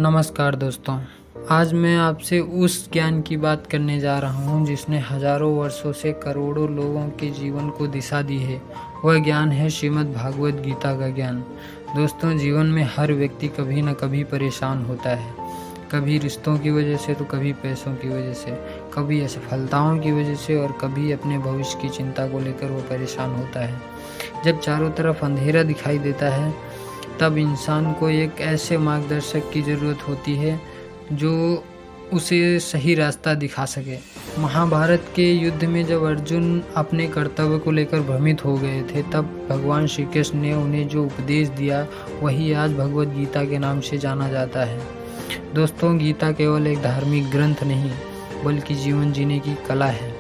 नमस्कार दोस्तों, आज मैं आपसे उस ज्ञान की बात करने जा रहा हूँ जिसने हजारों वर्षों से करोड़ों लोगों के जीवन को दिशा दी है। वह ज्ञान है श्रीमद् भागवत गीता का ज्ञान। दोस्तों, जीवन में हर व्यक्ति कभी न कभी परेशान होता है, कभी रिश्तों की वजह से तो कभी पैसों की वजह से, कभी असफलताओं की वजह से और कभी अपने भविष्य की चिंता को लेकर वो परेशान होता है। जब चारों तरफ अंधेरा दिखाई देता है तब इंसान को एक ऐसे मार्गदर्शक की ज़रूरत होती है जो उसे सही रास्ता दिखा सके। महाभारत के युद्ध में जब अर्जुन अपने कर्तव्य को लेकर भ्रमित हो गए थे तब भगवान श्री कृष्ण ने उन्हें जो उपदेश दिया वही आज भगवत गीता के नाम से जाना जाता है। दोस्तों, गीता केवल एक धार्मिक ग्रंथ नहीं बल्कि जीवन जीने की कला है।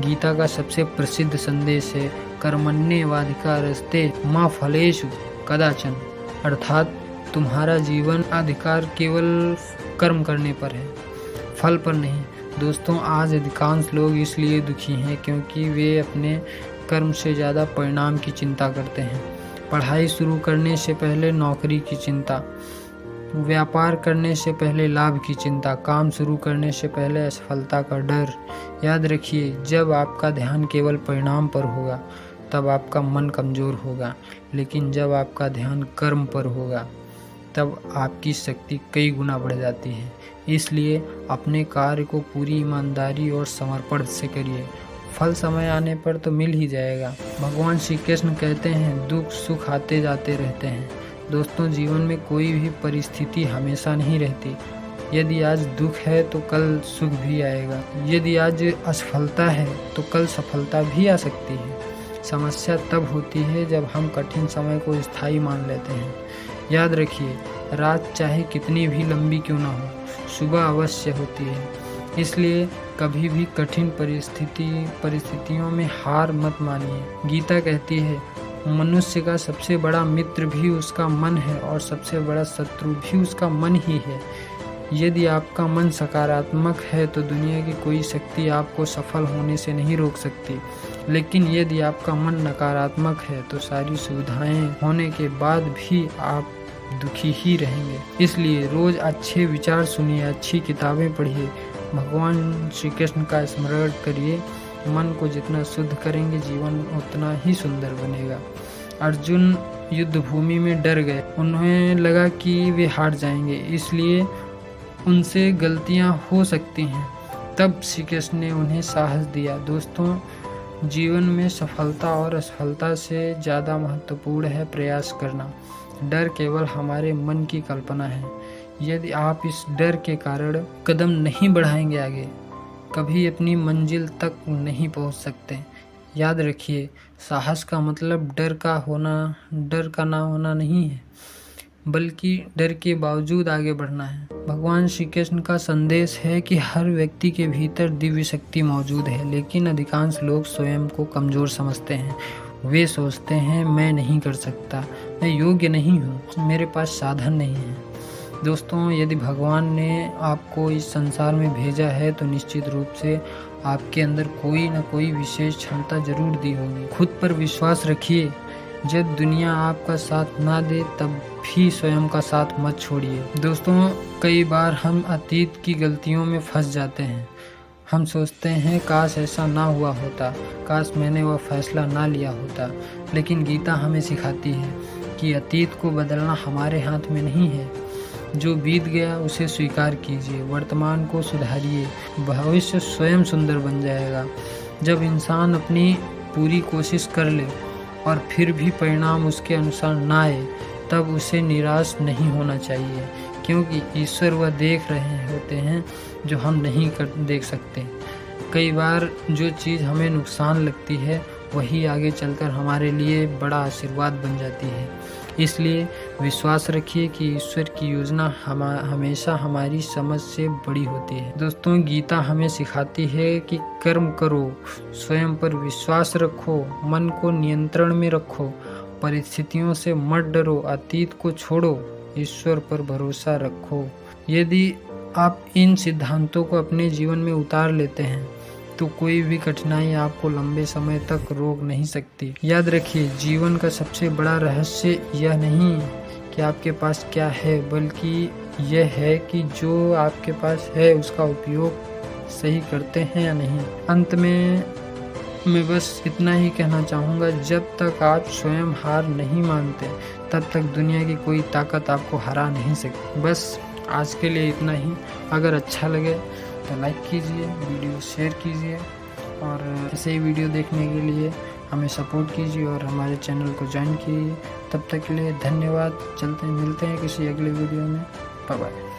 गीता का सबसे प्रसिद्ध संदेश है कर्मण्येवाधिकारस्ते मा फलेषु कदाचन, अर्थात तुम्हारा जीवन अधिकार केवल कर्म करने पर है, फल पर नहीं। दोस्तों, आज अधिकांश लोग इसलिए दुखी हैं क्योंकि वे अपने कर्म से ज़्यादा परिणाम की चिंता करते हैं। पढ़ाई शुरू करने से पहले नौकरी की चिंता, व्यापार करने से पहले लाभ की चिंता, काम शुरू करने से पहले असफलता का डर। याद रखिए, जब आपका ध्यान केवल परिणाम पर होगा तब आपका मन कमज़ोर होगा, लेकिन जब आपका ध्यान कर्म पर होगा तब आपकी शक्ति कई गुना बढ़ जाती है। इसलिए अपने कार्य को पूरी ईमानदारी और समर्पण से करिए, फल समय आने पर तो मिल ही जाएगा। भगवान श्री कृष्ण कहते हैं दुख सुख आते जाते रहते हैं। दोस्तों, जीवन में कोई भी परिस्थिति हमेशा नहीं रहती। यदि आज दुख है तो कल सुख भी आएगा, यदि आज असफलता है तो कल सफलता भी आ सकती है। समस्या तब होती है जब हम कठिन समय को स्थायी मान लेते हैं। याद रखिए, रात चाहे कितनी भी लंबी क्यों ना हो, सुबह अवश्य होती है। इसलिए कभी भी कठिन परिस्थितियों में हार मत मानिए। गीता कहती है मनुष्य का सबसे बड़ा मित्र भी उसका मन है और सबसे बड़ा शत्रु भी उसका मन ही है। यदि आपका मन सकारात्मक है तो दुनिया की कोई शक्ति आपको सफल होने से नहीं रोक सकती, लेकिन यदि आपका मन नकारात्मक है तो सारी सुविधाएं होने के बाद भी आप दुखी ही रहेंगे। इसलिए रोज अच्छे विचार सुनिए, अच्छी किताबें पढ़िए, भगवान श्री कृष्ण का स्मरण करिए। मन को जितना शुद्ध करेंगे जीवन उतना ही सुंदर बनेगा। अर्जुन युद्ध भूमि में डर गए, उन्हें लगा कि वे हार जाएंगे, इसलिए उनसे गलतियां हो सकती हैं। तब श्री कृष्ण ने उन्हें साहस दिया। दोस्तों, जीवन में सफलता और असफलता से ज़्यादा महत्वपूर्ण है प्रयास करना। डर केवल हमारे मन की कल्पना है। यदि आप इस डर के कारण कदम नहीं बढ़ाएंगे आगे, कभी अपनी मंजिल तक नहीं पहुंच सकते। याद रखिए, साहस का मतलब डर का ना होना नहीं है, बल्कि डर के बावजूद आगे बढ़ना है। भगवान श्री कृष्ण का संदेश है कि हर व्यक्ति के भीतर दिव्य शक्ति मौजूद है, लेकिन अधिकांश लोग स्वयं को कमज़ोर समझते हैं। वे सोचते हैं मैं नहीं कर सकता, मैं योग्य नहीं हूँ, मेरे पास साधन नहीं है। दोस्तों, यदि भगवान ने आपको इस संसार में भेजा है तो निश्चित रूप से आपके अंदर कोई न कोई विशेष क्षमता जरूर दी होगी। खुद पर विश्वास रखिए। जब दुनिया आपका साथ ना दे तब भी स्वयं का साथ मत छोड़िए। दोस्तों, कई बार हम अतीत की गलतियों में फंस जाते हैं। हम सोचते हैं काश ऐसा ना हुआ होता, काश मैंने वह फैसला ना लिया होता। लेकिन गीता हमें सिखाती है कि अतीत को बदलना हमारे हाथ में नहीं है। जो बीत गया उसे स्वीकार कीजिए, वर्तमान को सुधारिए, भविष्य स्वयं सुंदर बन जाएगा। जब इंसान अपनी पूरी कोशिश कर ले और फिर भी परिणाम उसके अनुसार ना आए तब उसे निराश नहीं होना चाहिए, क्योंकि ईश्वर वह देख रहे होते हैं जो हम नहीं देख सकते। कई बार जो चीज़ हमें नुकसान लगती है वही आगे चलकर हमारे लिए बड़ा आशीर्वाद बन जाती है। इसलिए विश्वास रखिए कि ईश्वर की योजना हमेशा हमारी समझ से बड़ी होती है। दोस्तों, गीता हमें सिखाती है कि कर्म करो, स्वयं पर विश्वास रखो, मन को नियंत्रण में रखो, परिस्थितियों से मत डरो, अतीत को छोड़ो, ईश्वर पर भरोसा रखो। यदि आप इन सिद्धांतों को अपने जीवन में उतार लेते हैं तो कोई भी कठिनाई आपको लंबे समय तक रोक नहीं सकती। याद रखिए, जीवन का सबसे बड़ा रहस्य यह नहीं कि आपके पास क्या है, बल्कि यह है कि जो आपके पास है उसका उपयोग सही करते हैं या नहीं। अंत में मैं बस इतना ही कहना चाहूँगा, जब तक आप स्वयं हार नहीं मानते तब तक दुनिया की कोई ताकत आपको हरा नहीं सकती। बस आज के लिए इतना ही। अगर अच्छा लगे तो लाइक कीजिए, वीडियो शेयर कीजिए और ऐसे ही वीडियो देखने के लिए हमें सपोर्ट कीजिए और हमारे चैनल को ज्वाइन कीजिए। तब तक के लिए धन्यवाद। मिलते हैं किसी अगले वीडियो में। Bye bye.